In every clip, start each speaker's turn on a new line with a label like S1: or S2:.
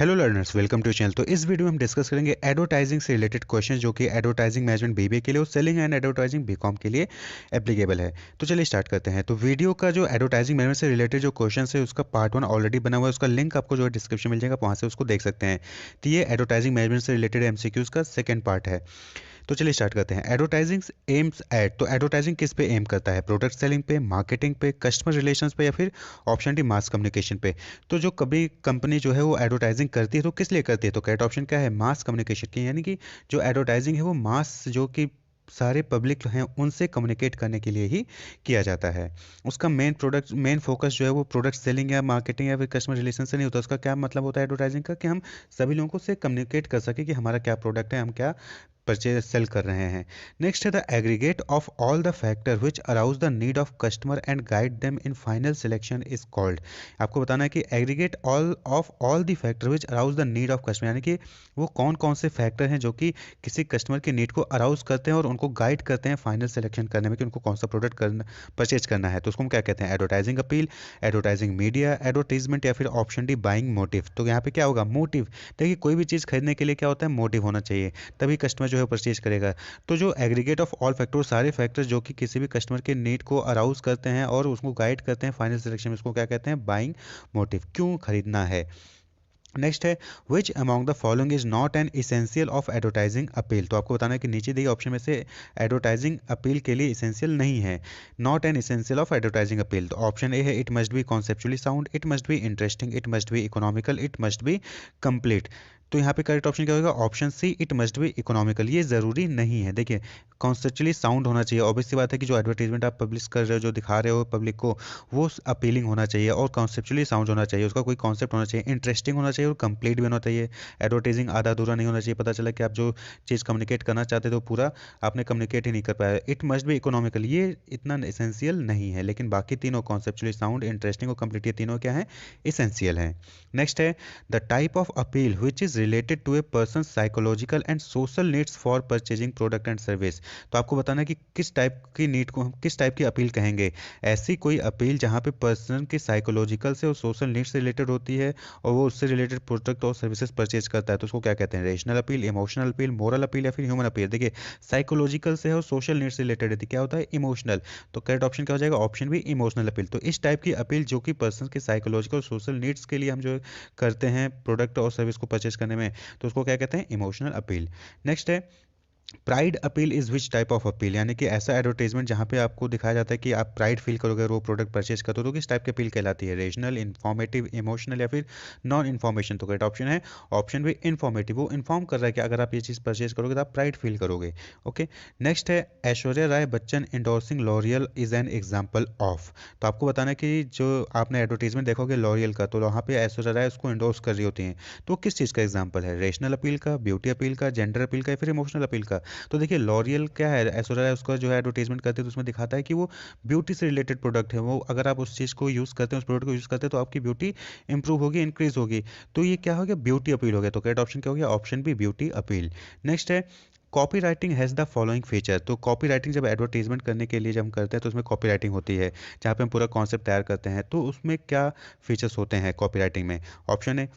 S1: Hello learners, welcome to channel. तो इस video में हम डिस्कस करेंगे एडवर्टाइजिंग से रिलेटेड क्वेश्चन जो कि एडवर्टाइजिंग मैनेजमेंट बीबीए के लिए और सेलिंग एंड एडवर्टाइजिंग बीकॉम के लिए एप्लीकेबल है। तो चलिए स्टार्ट करते हैं। तो वीडियो का जो एडवर्टाइजिंग मैनेजमेंट से रिलेटेड जो क्वेश्चन है उसका पार्ट 1 ऑलरेडी बना हुआ है, उसका लिंक आपको जो है डिस्क्रिप्शन मिल जाएगा, वहाँ से उसको देख सकते हैं। तो ये एडवर्टाइजिंग मैनेजमेंट से रिलेटेड एमसीक्यूज का सेकंड पार्ट है। तो चलिए स्टार्ट करते हैं। एडवर्टाइजिंग एम्स एट, तो एडवर्टाइजिंग किस पे एम करता है? प्रोडक्ट सेलिंग पे, मार्केटिंग पे, कस्टमर रिलेशंस पे, या फिर ऑप्शन डी मास कम्युनिकेशन पे। तो जो कभी कंपनी जो है वो एडवर्टाइजिंग करती है तो किस लिए करती है? तो करेक्ट ऑप्शन क्या है? मास कम्युनिकेशन की, यानी कि जो एडवर्टाइजिंग है वो मास जो कि सारे पब्लिक हैं उनसे कम्युनिकेट करने के लिए ही किया जाता है। उसका मेन फोकस जो है वो प्रोडक्ट सेलिंग या मार्केटिंग या फिर कस्टमर रिलेशन से नहीं होता। उसका क्या मतलब होता है एडवर्टाइजिंग का? कि हम सभी लोगों से कम्युनिकेट कर सके कि हमारा क्या प्रोडक्ट है, हम क्या परचेज सेल कर रहे हैं। नेक्स्ट है the aggregate of all the factor which arouse the need of customer and guide them in final selection is called. आपको बताना है कि aggregate all the factor which arouse the need of customer, यानी कि वो कौन कौन से फैक्टर हैं जो कि किसी कस्टमर की नीड को अराउज करते हैं और उनको गाइड करते हैं फाइनल सिलेक्शन करने में कि उनको कौन सा प्रोडक्ट करना परचेज करना है। तो उसको हम क्या कहते हैं? Advertising appeal, advertising media, advertisement, या फिर ऑप्शन डी बाइंग मोटिव। तो यहाँ पे क्या होगा? मोटिव। देखिए कोई भी चीज़ खरीदने के लिए क्या होता है? मोटिव होना चाहिए, तभी कस्टमर जो है परचेज करेगा। तो जो एग्रीगेट ऑफ ऑल फैक्टर, सारे फैक्टर्स जो कि किसी भी कस्टमर के नीड को अराउज करते हैं और उसको गाइड करते हैं फाइनल सिलेक्शन में, उसको क्या कहते हैं? बाइंग मोटिव, क्यों खरीदना है। नेक्स्ट है which among the following is not an essential of advertising appeal. तो आपको बताना है कि नीचे दिए ऑप्शन में से एडवर्टाइजिंग अपील के लिए इसेंशियल नहीं है, not an essential of advertising appeal. तो ऑप्शन ए है it must be conceptually sound, it must be interesting, it must be economical, it must be complete. तो यहाँ पे करेक्ट ऑप्शन क्या होगा? Option C, it must be economical. ये ज़रूरी नहीं है। देखिए कॉन्सेप्चुअली साउंड होना चाहिए, ऑब्वियस सी बात है कि जो एडवर्टीजमेंट आप पब्लिश कर रहे हो, जो दिखा रहे हो पब्लिक को, वो अपीलिंग होना चाहिए और कॉन्सेप्चुअली साउंड होना चाहिए, उसका कोई कॉन्सेप्ट होना चाहिए, इंटरेस्टिंग होना चाहिए और कंप्लीट भी होना चाहिए। एडवर्टाइजिंग आधा अधूरा नहीं होना चाहिए, पता चला कि आप जो चीज़ कम्युनिकेट करना चाहते थे वो पूरा आपने कम्युनिकेट ही नहीं कर पाया। इट मस्ट बी इकोनॉमिकल, ये इतना एसेंशियल नहीं है, लेकिन बाकी तीनों कॉन्सेप्चुअली साउंड, इंटरेस्टिंग और कंप्लीट, ये तीनों क्या है? एसेंशियल हैं। नेक्स्ट है the type of appeal which is related to a person psychological and social needs for purchasing product and service. तो आपको बताना है कि किस टाइप की नीड को हम किस टाइप की अपील कहेंगे। ऐसी कोई अपील जहाँ पे पर्सन की साइकोलॉजिकल से और सोशल नीड्स से रिलेटेड होती है और वो उससे रिलेटेड प्रोडक्ट और सर्विसेज परचेज करता है, तो उसको क्या कहते हैं? Rational appeal, emotional appeal, moral appeal, या फिर ह्यूमन अपील। देखिए साइकोलॉजिकल से है और सोशल नीड्स से रिलेटेड है तो क्या होता है? इमोशनल। तो करेक्ट ऑप्शन क्या हो जाएगा? ऑप्शन भी इमोशनल अपील। तो इस टाइप की अपील जो कि पर्सन के साइकोलॉजिकल और सोशल नीड्स के लिए हम जो करते हैं प्रोडक्ट और सर्विस को परचेज करने में, तो उसको क्या कहते हैं? Emotional appeal. नेक्स्ट है pride appeal is which type of appeal, यानी कि ऐसा एडवर्टाइजमेंट जहाँ पे आपको दिखाया जाता है कि आप प्राइड फील करोगे अगर वो प्रोडक्ट परचेज करते हो, तो किस टाइप की अपील कहलाती है? रीजनल, इन्फॉर्मेटिव, इमोशनल, या फिर नॉन इन्फॉर्मेशन। तो करेक्ट ऑप्शन है ऑप्शन भी इन्फॉर्मेटिव, वो इन्फॉर्म कर रहा है कि अगर आप ये चीज़ परचेज करोगे तो आप प्राइड फील करोगे। ओके। नेक्स्ट है Aishwarya Rai Bachchan endorsing L'Oreal is an example of. तो आपको बताना है कि जो आपने एडवर्टीजमेंट देखोगे लॉरियल का, तो वहाँ पे ऐश्वर्या राय उसको इंडोर्स कर रही होती हैं, तो किस चीज़ का एग्जाम्पल है? रेशनल अपील का, ब्यूटी अपील का, जेंडर अपील का, या फिर इमोशनल अपील का। तो देखिए लॉरियल क्या है, ऐश्वर्या राय उसका जो है एडवर्टीजमेंट करते हैं तो उसमें दिखाता है कि वो ब्यूटी से रिलेटेड प्रोडक्ट है, वो अगर आप उस चीज़ को यूज़ करते हैं, उस प्रोडक्ट को यूज़ करते हैं, तो आपकी ब्यूटी इंप्रूव होगी, इंक्रीज होगी। तो ये क्या हो गया? ब्यूटी अपील हो गया। तो करेक्ट ऑप्शन क्या हो गया? Option B, beauty appeal. Next है copy writing has the following feature. तो कॉपी राइटिंग जब एडवर्टीजमेंट करने के लिए जब हम करते हैं तो उसमें कॉपी राइटिंग होती है, जहाँ पे हम पूरा कॉन्सेप्ट तैयार करते हैं। तो उसमें क्या फीचर्स होते हैं कॉपी राइटिंग में? ऑप्शन है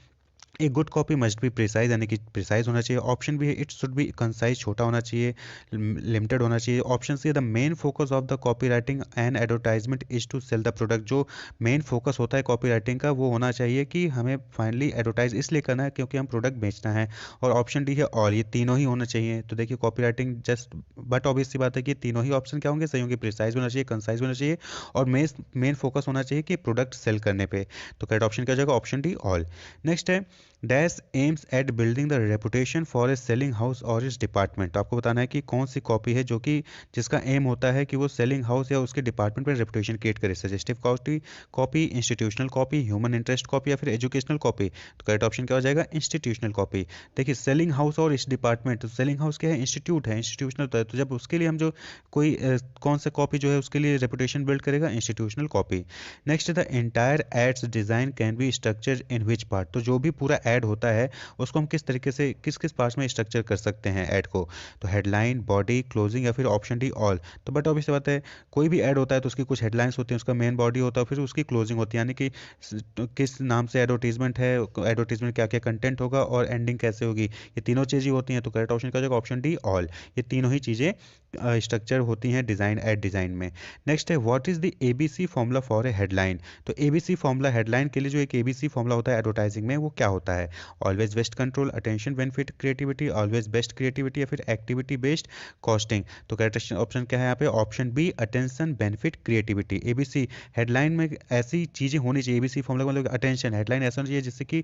S1: a good copy must be precise, यानी कि प्रिसाइज होना चाहिए। ऑप्शन बी है इट शुड बी कंसाइज, छोटा होना चाहिए, लिमिटेड होना चाहिए। ऑप्शन सी है the main focus of the copy writing and advertisement is to sell the product. जो मेन फोकस होता है कॉपी राइटिंग का वो होना चाहिए कि हमें फाइनली एडवर्टाइज इसलिए करना है क्योंकि हम प्रोडक्ट बेचना है। और ऑप्शन डी है और, ये तीनों ही होना चाहिए। तो देखिए copy writing just but obvious सी बात है कि तीनों ही ऑप्शन क्या होंगे? सही होंगे। प्रिसाइज होना चाहिए, कंसाइज होना चाहिए, और मेन फोकस होना चाहिए कि प्रोडक्ट सेल करने पे। तो करेक्ट ऑप्शन क्या हो जाएगा? Option D all. नेक्स्ट है dash aims at building the reputation for a selling house और इस डिपार्टमेंट। तो आपको बताना है कि कौन सी कॉपी है जो कि जिसका एम होता है कि वो सेलिंग हाउस या उसके डिपार्टमेंट पर रेपुटेशन क्रिएट करे। Suggestive copy, copy institutional copy, human interest copy, या फिर एजुकेशनल कॉपी। तो करेक्ट ऑप्शन क्या हो जाएगा? Institutional copy. देखिए सेलिंग हाउस और इस डिपार्टमेंट, तो सेलिंग हाउस क्या है? इंस्टीट्यूट है, इंस्टीट्यूशनल। तो जब उसके लिए हम जो कोई कौन सा कॉपी जो है उसके लिए रेपुटेशन बिल्ड करेगा? Institutional copy. Next the entire ads design can be structure in which part. तो जो भी पूरा ऐड होता है उसको हम किस तरीके से किस किस पार्ट्स में स्ट्रक्चर कर सकते हैं ऐड को। तो हेडलाइन, बॉडी, क्लोजिंग या फिर ऑप्शन डी ऑल। तो बट ऑब्वियस बात है, कोई भी ऐड होता है तो उसकी कुछ हेडलाइंस होती हैं, उसका मेन बॉडी होता है, फिर उसकी क्लोजिंग होती है, यानी कि किस नाम से एडवर्टीजमेंट है, एडवर्टीजमेंट क्या क्या कंटेंट होगा और एंडिंग कैसे होगी, ये तीनों चीज़ें होती हैं। तो करेक्ट ऑप्शन का जाएगा ऑप्शन डी ऑल। ये तीनों ही चीज़ें स्ट्रक्चर होती हैं डिज़ाइन एड डिज़ाइन में। नेक्स्ट है what is the ABC formula for a headline. तो एबीसी फॉर्मूला हेडलाइन के लिए जो एक एबीसी फॉर्मूला होता है एडवर्टाइजिंग में, वो क्या होता है? Always best control, attention, benefit, creativity, always best creativity या फिर एक्टिविटी बेस्ड कॉस्टिंग। तो करेक्ट ऑप्शन क्या है यहाँ पे? Option B, attention, benefit, creativity. ABC headline में ऐसी चीज़ें होनी चाहिए, एबीसी फॉर्मूला मतलब अटेंशन, हेडलाइन ऐसा होना चाहिए जिससे कि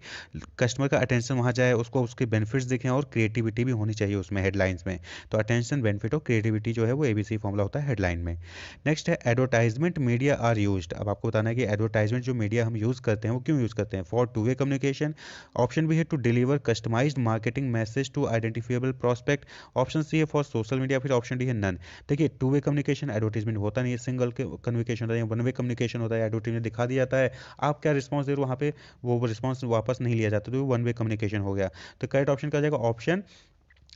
S1: कस्टमर का अटेंशन वहाँ जाए, उसको उसके बेनिफिट्स दिखें और क्रिएटिविटी भी होनी चाहिए उसमें हेडलाइंस में। तो अटेंशन, बेनिफिट और क्रिएटिविटी जो है वो एबीसी फॉर्मूला होता है हेडलाइन में। नेक्स्ट है एडवर्टाइजमेंट मीडिया आर यूज्ड। अब आपको बताना है कि एडवर्टाइजमेंट जो मीडिया हम यूज़ करते हैं वो क्यों यूज़ करते हैं? For two way communication, option B है to deliver customised marketing message to identifiable prospect, option C है फॉर सोशल मीडिया, फिर ऑप्शन डी है नन। देखिए, टू वे कम्युनिकेशन एडवर्टाइजमेंट होता नहीं है, सिंगल कम्युनिकेशन होता है, वन वे कम्युनिकेशन होता है। एडवर्टाइजमेंट दिखा दिया जाता है, आप क्या रिस्पॉन्स दे रहे हो वहाँ पे, वो रिस्पॉन्स वापस नहीं लिया जाता, तो वन वे कम्युनिकेशन हो गया। तो करेक्ट ऑप्शन का जाएगा option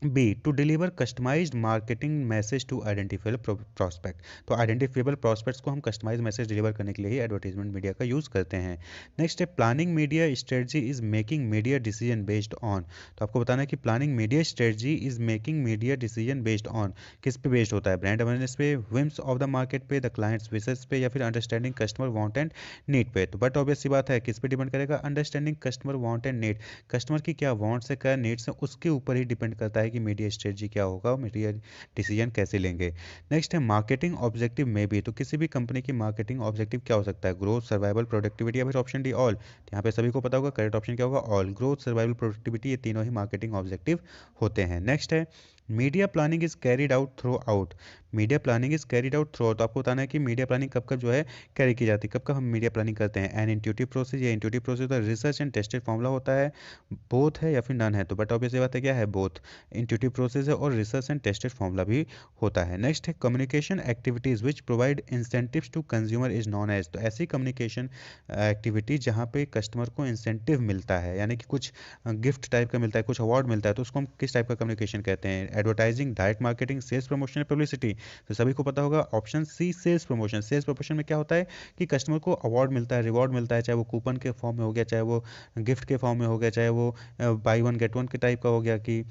S1: B, to deliver customised marketing message to identifiable prospect. तो आइडेंटिफाइबल प्रोस्पेक्ट्स को हम कस्टमाइज मैसेज डिलीवर करने के लिए ही एडवर्टाइजमेंट मीडिया का यूज़ करते हैं। नेक्स्ट है planning media strategy is making media decision based on. तो आपको बताना है कि planning media strategy is making media decision based on, किस पे बेस्ड होता है? ब्रांड अवेयरनेस पे, विम्स ऑफ द मार्केट पे, द क्लाइंट्स विशेस पे, या फिर understanding customer want and need पे। तो बट ऑब्वियस सी बात है, किस पे डिपेंड करेगा? Understanding customer want and need. Customer की क्या वांट्स है, क्या नीड्स है, उसके ऊपर ही डिपेंड करता है कि मीडिया स्ट्रेटजी क्या होगा, मीडिया डिसीजन कैसे लेंगे। नेक्स्ट है मार्केटिंग ऑब्जेक्टिव में भी। तो किसी भी कंपनी की मार्केटिंग ऑब्जेक्टिव क्या हो सकता है? ग्रोथ, सर्वाइवल, प्रोडक्टिविटी या फिर ऑप्शन डी ऑल। तो यहाँ पे सभी को पता होगा करेक्ट ऑप्शन क्या होगा? ऑल। ग्रोथ, सर्वाइवल, प्रोडक्टिविटी, ये तीनों ही मार्केटिंग ऑब्जेक्टिव होते हैं। नेक्स्ट है media planning is carried out through out. Media planning is carried out through out. आपको बताना है कि मीडिया प्लानिंग कब कब जो है कैरी की जाती है, कब कब हम मीडिया प्लानिंग करते हैं? एन इंट्यूटिव प्रोसेस, या इंट्यूटिव प्रोसेस होता है, रिसर्च एंड टेस्टेड फॉर्मूला होता है, बोथ है या फिर नन है? तो बट ऑब्वियस बात है क्या है? बोथ। इंट्यूटिव प्रोसेस है और रिसर्च एंड टेस्टेड फॉर्मूला भी होता है। नेक्स्ट है communication activities which provide incentives to consumer is known as. तो ऐसी कम्युनिकेशन एक्टिविटी जहाँ पे कस्टमर को इंसेंटिव मिलता है, यानी कि कुछ गिफ्ट टाइप का मिलता है, कुछ अवार्ड मिलता है, तो उसको हम किस टाइप का कम्युनिकेशन कहते हैं? Advertising, direct marketing, sales promotion, publicity. तो सभी को पता होगा option C, sales promotion. Sales promotion में क्या होता है कि कस्टमर को अवार्ड मिलता है, रिवॉर्ड मिलता है, चाहे वो कूपन के फॉर्म में हो गया, चाहे वो गिफ्ट के फॉर्म में हो गया, चाहे वो बाई वन गेट वन के टाइप का हो गया कि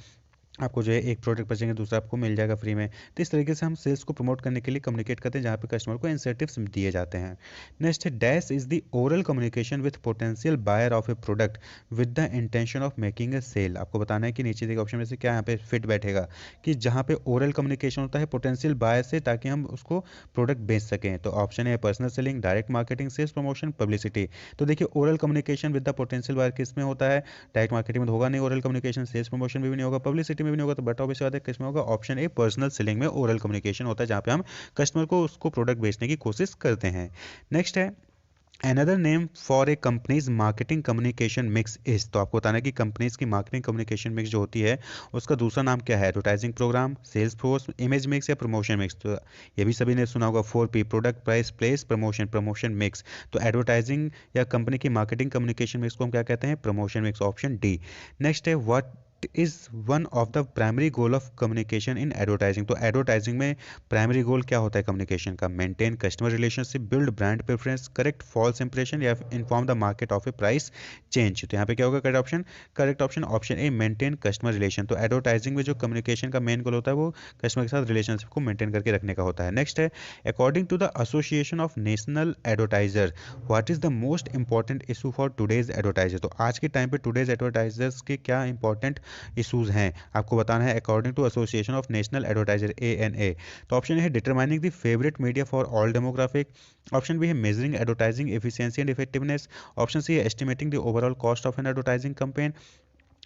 S1: आपको जो है एक प्रोडक्ट बचेंगे दूसरा आपको मिल जाएगा फ्री में। तो इस तरीके से हम सेल्स को प्रमोट करने के लिए कम्युनिकेट करते हैं, जहाँ पे कस्टमर को इंसेंटिव्स दिए जाते हैं। नेक्स्ट है dash is the oral communication with potential buyer of a product with the intention of making a sale. आपको बताना है कि नीचे के ऑप्शन में से क्या यहाँ पे फिट बैठेगा, कि जहाँ पे ओरल कम्युनिकेशन होता है पोटेंशियल बायर से, ताकि हम उसको प्रोडक्ट बेच सकें। तो ऑप्शन है personal selling, direct marketing, sales promotion, publicity. तो देखिए oral communication with the potential buyer किस में होता है? डायरेक्ट मार्केटिंग में होगा नहीं ओरल कम्युनिकेशन, सेल्स प्रमोशन में भी नहीं होगा, पब्लिसिटी में भी नहीं होगा। तो बट ऑब्वियस बात है किसमें होगा? ऑप्शन ए पर्सनल सेलिंग में ओरल कम्युनिकेशन होता है, जहाँ पे हम कस्टमर को उसको प्रोडक्ट बेचने की कोशिश करते हैं। नेक्स्ट है another name for a companies marketing communication mix is. तो आपको बताना है कि कंपनीज की मार्केटिंग कम्युनिकेशन मिक्स जो होती है उसका दूसरा नाम क्या है? Advertising program, sales force, image mix या प्रमोशन मिक्स। तो ये भी सभी ने सुना होगा 4P, product, price, place, promotion, promotion mix. तो एडवर्टाइजिंग या कंपनी की मार्केटिंग कम्युनिकेशन मिक्स को हम क्या कहते हैं? Promotion mix, option D. Next है what is one of the primary goal of communication in advertising. तो एडवर्टाइजिंग में प्राइमरी गोल क्या होता है कम्युनिकेशन का? Maintain customer relationship, build brand preference, correct false impression, या inform the market of a price change. तो यहाँ पे क्या होगा correct option? Correct option option A, maintain customer relation. तो एडवर्टाइजिंग में जो कम्युनिकेशन का मेन गोल होता है वो कस्टमर के साथ रिलेशनशिप को मेंटेन करके रखने का होता है। नेक्स्ट है according to the association of national advertiser what is the most important issue for today's advertiser. तो आज के टाइम पे टुडेज एडवर्टाइजर्स के क्या इंपॉर्टेंट इशूज हैं आपको बताना है according to association of national advertiser ANA। तो ऑप्शन है determining the favourite media for all demographic, option B है measuring advertising efficiency and effectiveness, option C है estimating the overall cost of an advertising campaign,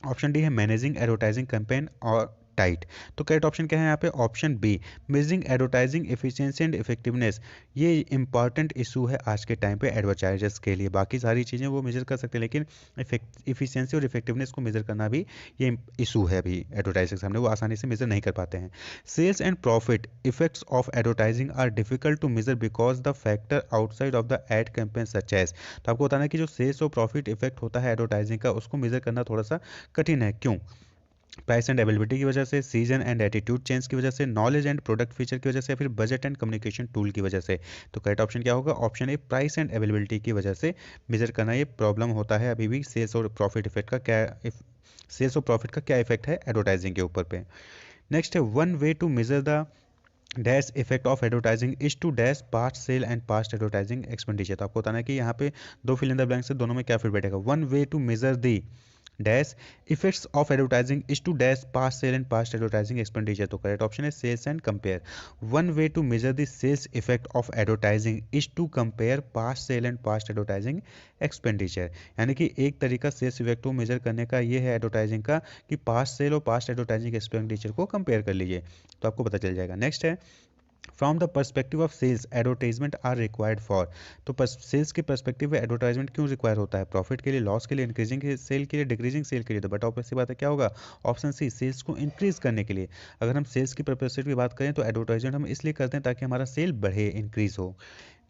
S1: option D है managing advertising campaign, और टाइट। तो correct option क्या है यहाँ पे? Option B, measuring advertising efficiency and effectiveness. ये इंपॉर्टेंट इशू है आज के टाइम पे एडवर्टाइजर्स के लिए। बाकी सारी चीज़ें वो मेजर कर सकते हैं, लेकिन इफिशिएंसी और इफेक्टिवनेस को मेजर करना भी ये इशू है अभी एडवर्टाइजर के सामने, वो आसानी से मेजर नहीं कर पाते हैं। Sales and profit effects of advertising are difficult to measure because the factor outside of the ad campaign such as. तो आपको बताना है कि जो सेल्स और प्रॉफिट इफेक्ट होता है एडवर्टाइजिंग का, उसको मेजर करना थोड़ा सा कठिन है। क्यों? प्राइस एंड अवेलेबिलिटी की वजह से, सीजन एंड एटीट्यूड चेंज की वजह से, नॉलेज एंड प्रोडक्ट फीचर की वजह से, या फिर बजट एंड कम्युनिकेशन टूल की वजह से। तो करेक्ट ऑप्शन क्या होगा? Option A, price and availability की वजह से मेजर करना ये प्रॉब्लम होता है अभी भी। सेल्स और प्रॉफिट इफेक्ट का क्या सेल्स और प्रॉफिट का क्या इफेक्ट है एडवर्टाइजिंग के ऊपर पे। नेक्स्ट है, one way to measure the dash effect of advertising is to dash past sale and past advertising expenditure. तो आपको बताना है कि यहाँ पे दो फिल इन द ब्लैंक से दोनों में क्या फिट बैठेगा। One way to measure the dash effects of advertising is to dash past sale and past advertising expenditure. तो करेक्ट ऑप्शन है sales and compare. One way to measure the sales effect of advertising is to compare past sale and past advertising expenditure. यानी कि एक तरीका sales effect को major करने का ये है एडवर्टाइजिंग का कि पास्ट सेल और पास्ट एडवर्टाइजिंग एक्सपेंडिचर को कंपेयर कर लीजिए, तो आपको पता चल जाएगा। नेक्स्ट है, from the perspective of sales advertisement are required for. तो सेल्स के परस्पेक्टिव में एडवर्टाइजमेंट क्यों रिक्वायर होता है? प्रॉफिट के लिए, लॉस के लिए, इंक्रीजिंग सेल के लिए, डिक्रीजिंग सेल के लिए। तो बट ऑब्वियस सी बात है क्या होगा? ऑप्शन सी, सेल्स को इंक्रीज करने के लिए। अगर हम सेल्स की परस्पेक्टिव की बात करें तो एडवर्टाइजमेंट हम इसलिए करते हैं ताकि हमारा सेल बढ़े, इंक्रीज हो।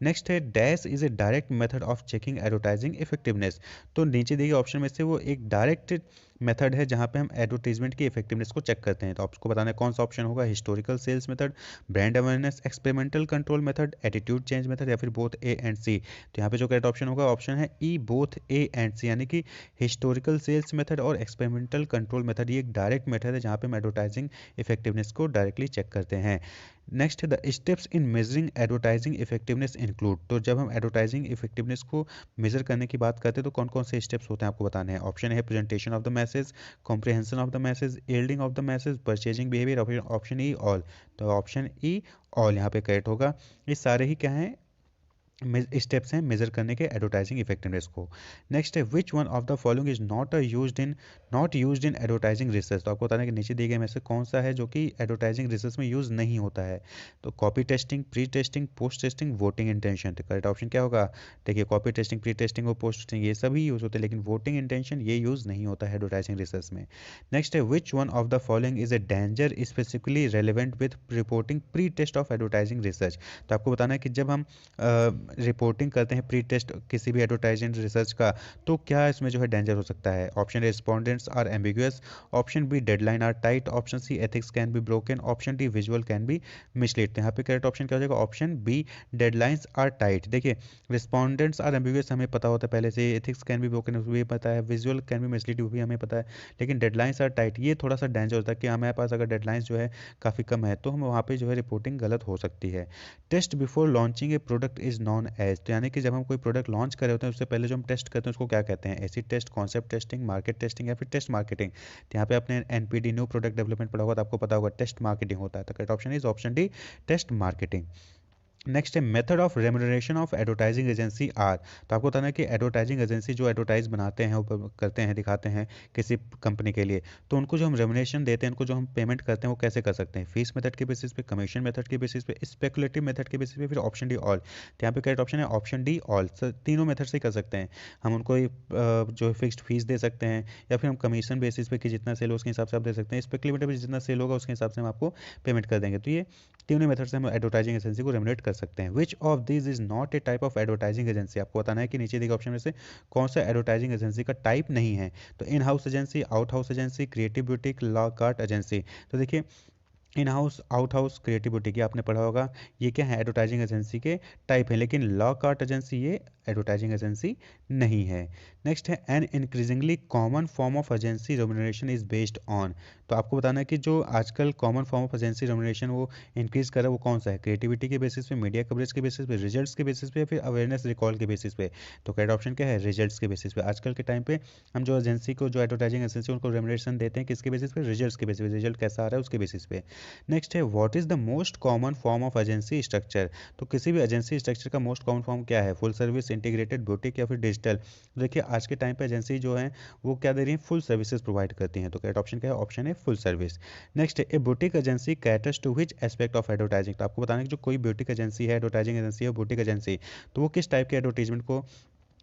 S1: नेक्स्ट है, dash is a direct method of checking advertising effectiveness. तो नीचे दिए गए ऑप्शन में से वो एक डायरेक्ट मेथड है जहाँ पे हम एडवर्टीजमेंट की इफेक्टिवनेस को चेक करते हैं। तो आपको बताना है कौन सा ऑप्शन होगा? Historical sales method, brand awareness, experimental control method, attitude change method, या फिर बोथ ए एंड सी। तो यहाँ पे जो करेक्ट ऑप्शन होगा ऑप्शन है ई, बोथ ए एंड सी। यानी कि हिस्टोरिकल सेल्स मेथड और एक्सपेरिमेंटल कंट्रोल मेथड ये एक डायरेक्ट मेथड है जहाँ पे हम एडवर्टाइजिंग इफेक्टिवनेस को डायरेक्टली चेक करते हैं। Next, the steps in measuring advertising effectiveness include. तो जब हम एडवर्टाइजिंग इफेक्टिवनेस को मेजर करने की बात करते हैं तो कौन कौन से स्टेप्स होते हैं आपको बताने हैं। ऑप्शन है, presentation of the message, comprehension of the message, yielding of the message, purchasing behaviour, option E all. तो ऑप्शन ई ऑल यहाँ पे करेक्ट होगा। ये सारे ही क्या हैं? स्टेप्स हैं मेजर करने के एडवर्टाइजिंग इफेक्टिवनेस को। नेक्स्ट है, which one of the following is not used in advertising research. तो आपको बताना है कि नीचे दिए गए में से कौन सा है जो कि एडवर्टाइजिंग रिसर्च में यूज नहीं होता है। तो copy testing, pre testing, post testing, voting intention. तो करेक्ट ऑप्शन क्या होगा? देखिए, कॉपी टेस्टिंग, प्री टेस्टिंग और पोस्ट टेस्टिंग ये सभी यूज होते हैं, लेकिन वोटिंग इंटेंशन ये यूज नहीं होता है एडवर्टाइजिंग रिसर्च में। नेक्स्ट है, which one of the following is a danger specifically relevant with reporting pre test of advertising research. तो आपको बताना है कि जब हम रिपोर्टिंग करते हैं प्री टेस्ट किसी भी एडवर्टाइजिंग रिसर्च का, तो क्या इसमें जो है डेंजर हो सकता है। Option A, respondents are ambiguous, option B, deadline are tight, option C, ethics can be broken, option D, visual can be mislead. यहाँ पे करेक्ट ऑप्शन क्या हो जाएगा? Option B, deadlines are tight. देखिए, रिस्पोंडेंट्स आर एम्बिगुअस हमें पता होता है पहले से, एथिक्स कैन बी ब्रोकन भी पता है, विजुअल कैन बी मिसलीड भी हमें पता है, लेकिन डेडलाइंस आर टाइट ये थोड़ा सा डेंजर होता है कि हमारे पास अगर डेडलाइंस जो है काफ़ी कम है तो हम वहाँ पे जो है रिपोर्टिंग गलत हो सकती है। Test before launching a product is known as. तो यानी कि जब हम कोई प्रोडक्ट लॉन्च कर रहे होते हैं उससे पहले जो हम टेस्ट करते हैं उसको क्या कहते हैं? Acid test, concept testing, market testing, या फिर टेस्ट मार्केटिंग। तो यहाँ पे आपने एनपीडी, न्यू प्रोडक्ट डेवलपमेंट पढ़ा होगा तो आपको पता होगा टेस्ट मार्केटिंग होता है। तो correct option is option D, test marketing. Next है, method of remuneration of advertising agency are. तो आपको बताना है कि एडवर्टाइजिंग एजेंसी जो एडवर्टाइज बनाते हैं, ऊपर करते हैं, दिखाते हैं किसी कंपनी के लिए, तो उनको जो हम रेम्यूनरेशन देते हैं, उनको जो हम पेमेंट करते हैं वो कैसे कर सकते हैं? फीस मेथड के बेसिस पे, कमीशन मेथड के बेसिस पे, स्पेकुलेटिव मेथड के बेसिस पे, फिर ऑप्शन डी ऑल। तो यहाँ पे करेक्ट ऑप्शन है ऑप्शन डी ऑल। तीनों मेथड से कर सकते हैं। हम उनको जो फिक्स्ड फीस दे सकते हैं, या फिर हम कमीशन बेसिस पे कि जितना सेल हो उसके हिसाब से आप दे सकते हैं, स्पेकुलेटिव जितना सेल होगा उसके हिसाब से हम आपको पेमेंट कर देंगे। तो ये तीनों मेथड से हम एडवर्टाइजिंग एजेंसी को रेम्यूनरेट कर सकते हैं। Which of this is not a type of advertising agency. आपको बताना है कि नीचे दिए गए ऑप्शन में से कौन सा एडवर्टाइजिंग एजेंसी का टाइप नहीं है। तो in house agency, out house agency, creative boutique, law carte agency. तो देखिए, in house, out house, creative beauty आपने पढ़ा होगा, ये क्या है? एडवर्टाइजिंग एजेंसी के टाइप है, लेकिन लॉ कार्ट एजेंसी ये एडवर्टाइजिंग एजेंसी नहीं है। नेक्स्ट है, an increasingly common form of agency remuneration is based on. तो आपको बताना है कि जो आजकल common form of agency remuneration वो इंक्रीज कर रहा है वो कौन सा है? क्रिएटिविटी के बेसिस पे, मीडिया कवरेज के बेसिस पे, रिजल्ट्स के बेसिस पे, या फिर अवेयरनेस रिकॉल के बेसिस पे। तो करेक्ट ऑप्शन क्या है? रिजल्ट्स के बेसिस पे। आजकल के टाइम पे हम जो एजेंसी को, जो एडवर्टाइजिंग एजेंसी उनको रेम्यूनरेशन देते हैं किसके बेसिस पे? रिजल्ट्स के बेसिस पे। रिजल्ट कैसा आ रहा है उसके बेसिस पे। नेक्स्ट है what is the most common form of agency structure. तो किसी भी एजेंसी स्ट्रक्चर का मोस्ट कॉमन फॉर्म क्या है, फुल सर्विस, इंटीग्रेटेड, बुटीक या फिर डिजिटल। तो देखिए आज के टाइम पे एजेंसी जो है वो क्या दे रही है, फुल सर्विसेज प्रोवाइड करती हैं। तो करेक्ट ऑप्शन क्या है, ऑप्शन है फुल सर्विस। नेक्स्ट है a boutique agency caters to which aspect of advertising. तो आपको बताना है कि जो कोई बुटीक एजेंसी है, एडवर्टाइजिंग एजेंसी है, बुटीक एजेंसी, तो वो किस टाइप के एडवर्टीजमेंट को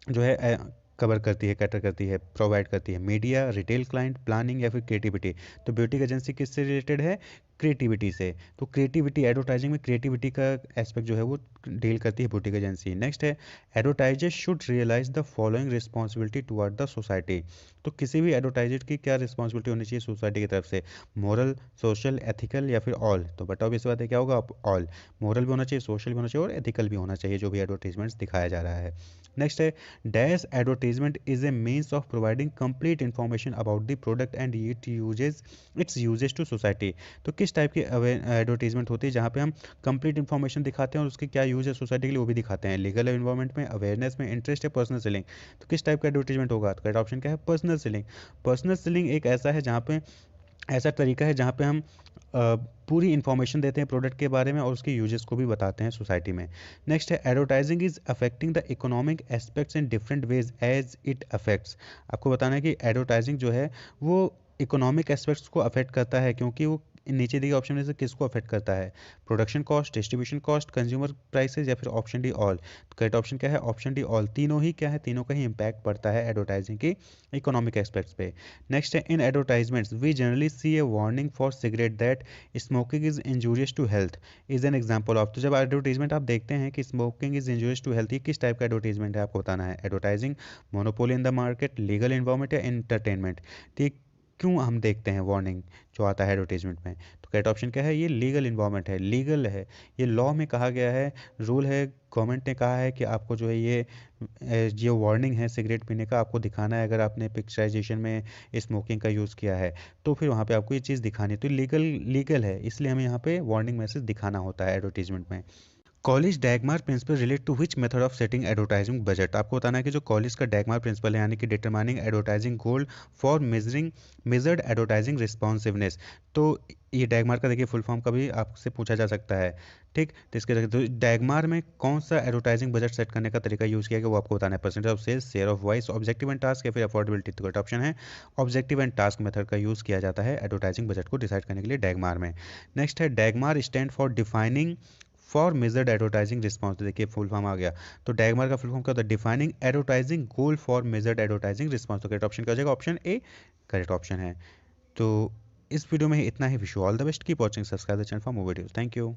S1: जो है कवर करती है, कैटर करती है, प्रोवाइड करती है, मीडिया, रिटेल क्लाइंट, प्लानिंग या फिर क्रिएटिविटी। तो ब्यूटी एजेंसी किससे रिलेटेड है, क्रिएटिविटी से। तो क्रिएटिविटी, एडवर्टाइजिंग में क्रिएटिविटी का एस्पेक्ट जो है वो डील करती है ब्यूटी एजेंसी। नेक्स्ट है advertisers should realise the following responsibility toward the society. तो किसी भी एडवर्टाइजर की क्या रिस्पॉन्सिबिलिटी होनी चाहिए सोसाइटी की तरफ से, मोरल, सोशल, एथिकल या फिर ऑल। तो बताओ इस बात है क्या होगा, ऑल। मोरल भी होना चाहिए, सोशल भी होना चाहिए और एथिकल भी होना चाहिए जो भी एडवर्टीजमेंट्स दिखाया जा रहा है। नेक्स्ट है dash advertisement is a means of providing complete information about the product and its uses to society. तो किस टाइप की एडवर्टीजमेंट होती है जहाँ पे हम कंप्लीट इन्फॉर्मेशन दिखाते हैं और उसकी क्या यूज है सोसाइटी के लिए वो भी दिखाते हैं, लीगल एनवायरमेंट में, अवेयरनेस में, इंटरेस्ट है, पर्सनल सेलिंग। तो किस टाइप का एडवर्टीजमेंट होगा, तो करेक्ट ऑप्शन क्या है, पर्सनल सेलिंग। पर्सनल सेलिंग एक ऐसा है जहाँ पे, ऐसा तरीका है जहाँ पे हम पूरी इन्फॉर्मेशन देते हैं प्रोडक्ट के बारे में और उसके यूजेस को भी बताते हैं सोसाइटी में। नेक्स्ट है advertising is affecting the economic aspects in different ways as it affects. आपको बताना है कि एडवर्टाइजिंग जो है वो इकोनॉमिक एस्पेक्ट्स को अफेक्ट करता है, क्योंकि वो नीचे दिए ऑप्शन में से किसको अफेक्ट करता है, production cost, distribution cost, consumer prices या फिर ऑप्शन डी ऑल। तो करेक्ट ऑप्शन क्या है, ऑप्शन डी ऑल। तीनों ही क्या है, तीनों का ही इम्पैक्ट पड़ता है एडवर्टाइजिंग की इकोनॉमिक एस्पेक्ट्स पे। नेक्स्ट है in advertisements we generally see a warning for cigarette that smoking is injurious to health is an example of. तो जब एडवर्टीजमेंट आप देखते हैं कि smoking is injurious to health, ये किस टाइप का एडवर्टीजमेंट है आपको बताना है, advertising, monopoly in the market, legal environment या एंटरटेनमेंट। तो ये क्यों हम देखते हैं वार्निंग जो आता है एडवर्टीजमेंट में, तो करेक्ट ऑप्शन क्या है, ये लीगल इन्वायरमेंट है, लीगल है, ये लॉ में कहा गया है, रूल है, गवर्नमेंट ने कहा है कि आपको जो है ये वार्निंग है सिगरेट पीने का आपको दिखाना है, अगर आपने पिक्चराइजेशन में स्मोकिंग का यूज़ किया है तो फिर वहाँ पे आपको ये चीज़ दिखानी है। तो लीगल है, इसलिए हमें यहाँ पे वार्निंग मैसेज दिखाना होता है एडवर्टीजमेंट में। Colley's DAGMAR principle relate to which method of setting advertising budget. आपको बताना है कि जो कॉलेज का डैगमार प्रिंसिपल है यानी कि determining advertising goal for measured advertising responsiveness. तो ये डैगमार का देखिए फुल फॉर्म का भी आपसे पूछा जा सकता है, ठीक। तो इसके तो डैगमार में कौन सा एडवर्टाइजिंग बजट सेट करने का तरीका यूज़ किया गया वो आपको बताना है, percentage of sales, share of voice, objective and task या फिर अफोर्डेबिलिटी। तो करेक्ट ऑप्शन है ऑब्जेक्टिव एंड टास्क मेथड का यूज़ किया जाता है एडवर्टाइजिंग बजट को डिसाइड करने के लिए डैगमार में। नेक्स्ट है DAGMAR stand for defining for measured advertising response. देखिए फुल फॉर्म आ गया, तो डैगमार का फुल फॉर्म क्या होता है, defining advertising goal for measured advertising response. तो करेक्ट ऑप्शन क्या हो जाएगा, ऑप्शन ए करेक्ट ऑप्शन है। तो इस वीडियो में इतना ही। Wish you all the best, keep watching, subscribe the channel for more videos, thank you.